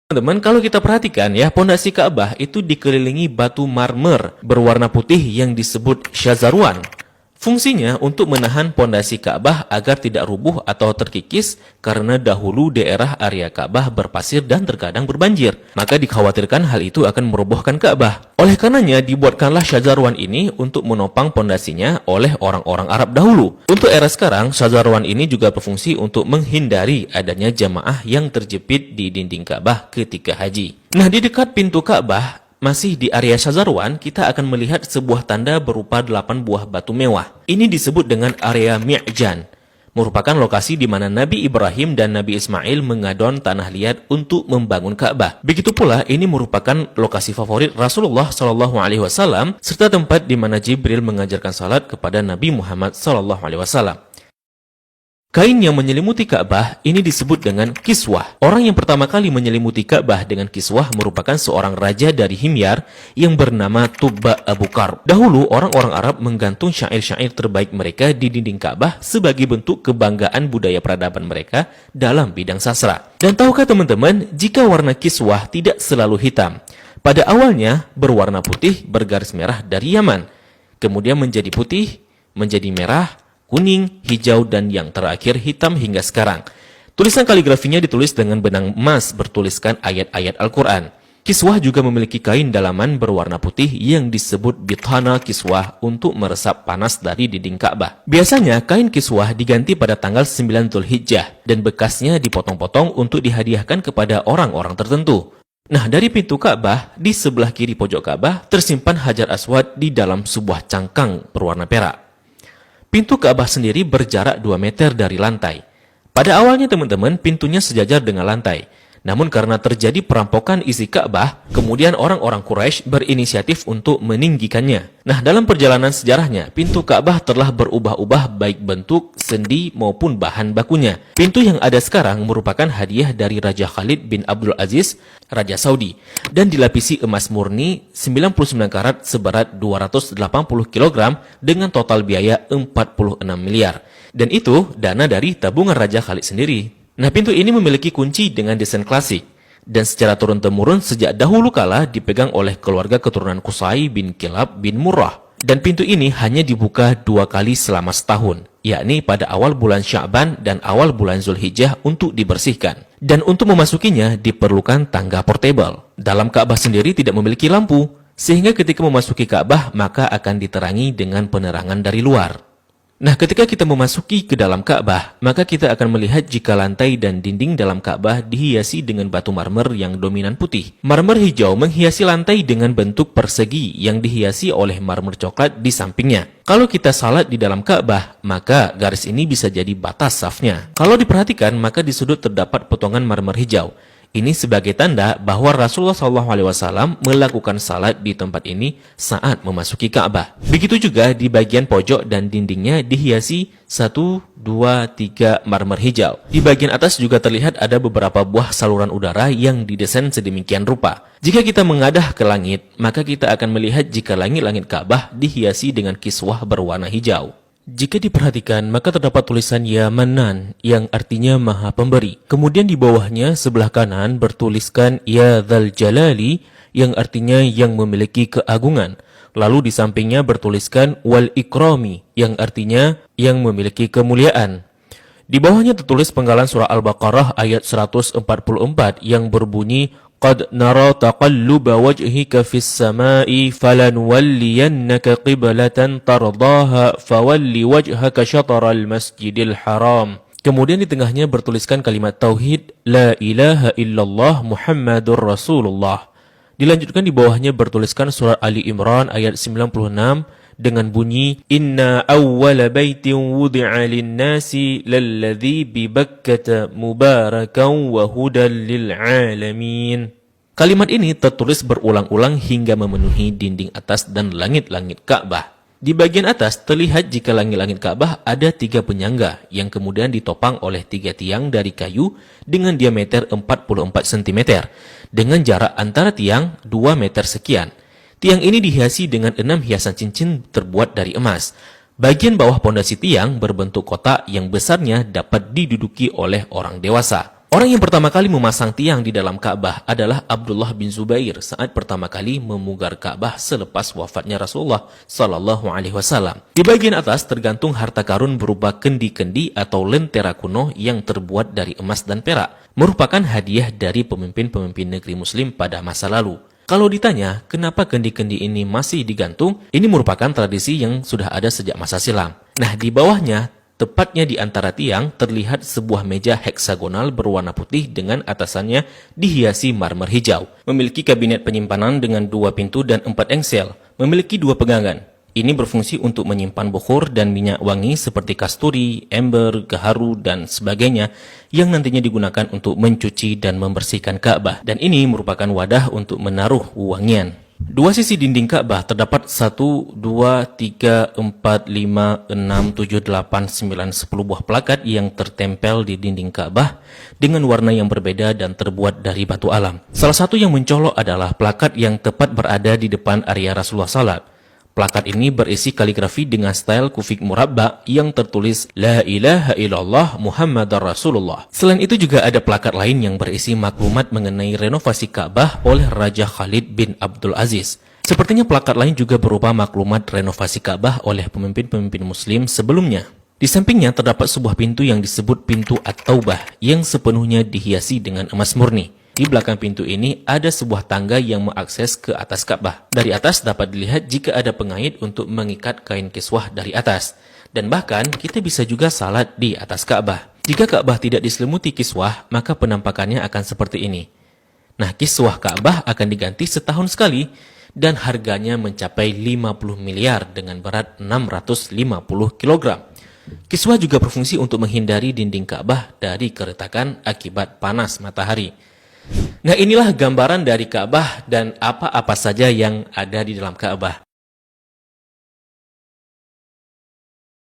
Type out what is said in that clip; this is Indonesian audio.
Teman-teman, kalau kita perhatikan ya, pondasi Ka'bah itu dikelilingi batu marmer berwarna putih yang disebut syazarwan. Fungsinya untuk menahan pondasi Ka'bah agar tidak rubuh atau terkikis karena dahulu daerah area Ka'bah berpasir dan terkadang berbanjir. Maka dikhawatirkan hal itu akan merobohkan Ka'bah. Oleh karenanya dibuatkanlah syazarwan ini untuk menopang pondasinya oleh orang-orang Arab dahulu. Untuk era sekarang, syazarwan ini juga berfungsi untuk menghindari adanya jamaah yang terjepit di dinding Ka'bah ketika haji. Nah, di dekat pintu Ka'bah, masih di area Syazarwan, kita akan melihat sebuah tanda berupa 8 buah batu mewah. Ini disebut dengan area Mi'jan, merupakan lokasi di mana Nabi Ibrahim dan Nabi Ismail mengadon tanah liat untuk membangun Ka'bah. Begitu pula, ini merupakan lokasi favorit Rasulullah SAW serta tempat di mana Jibril mengajarkan salat kepada Nabi Muhammad SAW. Kain yang menyelimuti Ka'bah ini disebut dengan kiswah. Orang yang pertama kali menyelimuti Ka'bah dengan kiswah merupakan seorang raja dari Himyar yang bernama Tubba Abu Karb. Dahulu, orang-orang Arab menggantung syair-syair terbaik mereka di dinding Ka'bah sebagai bentuk kebanggaan budaya peradaban mereka dalam bidang sastra. Dan tahukah teman-teman, jika warna kiswah tidak selalu hitam. Pada awalnya berwarna putih bergaris merah dari Yaman. Kemudian menjadi putih, menjadi merah, kuning, hijau, dan yang terakhir hitam hingga sekarang. Tulisan kaligrafinya ditulis dengan benang emas bertuliskan ayat-ayat Al-Quran. Kiswah juga memiliki kain dalaman berwarna putih yang disebut bithana kiswah untuk meresap panas dari dinding Ka'bah. Biasanya kain kiswah diganti pada tanggal 9 Dzulhijjah dan bekasnya dipotong-potong untuk dihadiahkan kepada orang-orang tertentu. Nah, dari pintu Ka'bah, di sebelah kiri pojok Ka'bah tersimpan Hajar Aswad di dalam sebuah cangkang berwarna perak. Pintu Ka'bah sendiri berjarak 2 meter dari lantai. Pada awalnya teman-teman, pintunya sejajar dengan lantai. Namun karena terjadi perampokan isi Ka'bah, kemudian orang-orang Quraisy berinisiatif untuk meninggikannya. Nah, dalam perjalanan sejarahnya, pintu Ka'bah telah berubah-ubah baik bentuk, sendi maupun bahan bakunya. Pintu yang ada sekarang merupakan hadiah dari Raja Khalid bin Abdul Aziz, Raja Saudi, dan dilapisi emas murni 99 karat seberat 280 kg dengan total biaya 46 miliar. Dan itu dana dari tabungan Raja Khalid sendiri. Nah, pintu ini memiliki kunci dengan desain klasik dan secara turun-temurun sejak dahulu kala dipegang oleh keluarga keturunan Qusay bin Kilab bin Murrah. Dan pintu ini hanya dibuka 2 kali selama setahun, yakni pada awal bulan Sya'ban dan awal bulan Zulhijjah untuk dibersihkan. Dan untuk memasukinya diperlukan tangga portable. Dalam Ka'bah sendiri tidak memiliki lampu, sehingga ketika memasuki Ka'bah maka akan diterangi dengan penerangan dari luar. Nah, ketika kita memasuki ke dalam Ka'bah, maka kita akan melihat jika lantai dan dinding dalam Ka'bah dihiasi dengan batu marmer yang dominan putih. Marmer hijau menghiasi lantai dengan bentuk persegi yang dihiasi oleh marmer coklat di sampingnya. Kalau kita salat di dalam Ka'bah, maka garis ini bisa jadi batas safnya. Kalau diperhatikan, maka di sudut terdapat potongan marmer hijau. Ini sebagai tanda bahwa Rasulullah SAW melakukan salat di tempat ini saat memasuki Ka'bah. Begitu juga di bagian pojok dan dindingnya dihiasi 1, 2, 3 marmer hijau. Di bagian atas juga terlihat ada beberapa buah saluran udara yang didesain sedemikian rupa. Jika kita mengadah ke langit, maka kita akan melihat jika langit-langit Ka'bah dihiasi dengan kiswah berwarna hijau. Jika diperhatikan, maka terdapat tulisan Ya Manan yang artinya Maha Pemberi. Kemudian di bawahnya sebelah kanan bertuliskan Ya Dzal Jalali yang artinya yang memiliki keagungan. Lalu di sampingnya bertuliskan Wal Ikrami yang artinya yang memiliki kemuliaan. Di bawahnya tertulis penggalan surah Al-Baqarah ayat 144 yang berbunyi Qad nara taqalluba wajhika fis samai falanuwalliyannaka qiblatan tardaha fawalli wajhaka syatral masjidil haram. Kemudian di tengahnya bertuliskan kalimat tauhid La ilaha illallah Muhammadur Rasulullah. Dilanjutkan di bawahnya bertuliskan surat Ali Imran ayat 96 dengan bunyi Inna awwala baitin wudi'a lin-nasi lalladzi bi Bakkata mubarakan wa hudan lil alamin. Kalimat ini tertulis berulang-ulang hingga memenuhi dinding atas dan langit-langit Ka'bah. Di bagian atas terlihat jika langit-langit Ka'bah ada 3 penyangga yang kemudian ditopang oleh 3 tiang dari kayu dengan diameter 44 cm dengan jarak antara tiang 2 meter sekian. Tiang ini dihiasi dengan 6 hiasan cincin terbuat dari emas. Bagian bawah pondasi tiang berbentuk kotak yang besarnya dapat diduduki oleh orang dewasa. Orang yang pertama kali memasang tiang di dalam Ka'bah adalah Abdullah bin Zubair saat pertama kali memugar Ka'bah selepas wafatnya Rasulullah Sallallahu Alaihi Wasallam. Di bagian atas tergantung harta karun berupa kendi-kendi atau lentera kuno yang terbuat dari emas dan perak, merupakan hadiah dari pemimpin-pemimpin negeri Muslim pada masa lalu. Kalau ditanya kenapa kendi-kendi ini masih digantung, ini merupakan tradisi yang sudah ada sejak masa silam. Nah, di bawahnya, tepatnya di antara tiang, terlihat sebuah meja heksagonal berwarna putih dengan atasannya dihiasi marmer hijau. Memiliki kabinet penyimpanan dengan 2 pintu dan 4 engsel. Memiliki 2 pegangan. Ini berfungsi untuk menyimpan bukhur dan minyak wangi seperti kasturi, ember, gaharu, dan sebagainya yang nantinya digunakan untuk mencuci dan membersihkan Ka'bah. Dan ini merupakan wadah untuk menaruh wangian. 2 sisi dinding Ka'bah terdapat 1, 2, 3, 4, 5, 6, 7, 8, 9, 10 buah plakat yang tertempel di dinding Ka'bah dengan warna yang berbeda dan terbuat dari batu alam. Salah satu yang mencolok adalah plakat yang tepat berada di depan area Rasulullah SAW. Plakat ini berisi kaligrafi dengan style kufik murabba yang tertulis La ilaha illallah Muhammadar Rasulullah. Selain itu juga ada plakat lain yang berisi maklumat mengenai renovasi Ka'bah oleh Raja Khalid bin Abdul Aziz. Sepertinya plakat lain juga berupa maklumat renovasi Ka'bah oleh pemimpin-pemimpin Muslim sebelumnya. Di sampingnya terdapat sebuah pintu yang disebut pintu At-Taubah yang sepenuhnya dihiasi dengan emas murni. Di belakang pintu ini ada sebuah tangga yang mengakses ke atas Ka'bah. Dari atas dapat dilihat jika ada pengait untuk mengikat kain kiswah dari atas. Dan bahkan kita bisa juga salat di atas Ka'bah. Jika Ka'bah tidak diselimuti kiswah, maka penampakannya akan seperti ini. Nah, kiswah Ka'bah akan diganti setahun sekali dan harganya mencapai 50 miliar dengan berat 650 kg. Kiswah juga berfungsi untuk menghindari dinding Ka'bah dari keretakan akibat panas matahari. Nah, inilah gambaran dari Ka'bah dan apa-apa saja yang ada di dalam Ka'bah.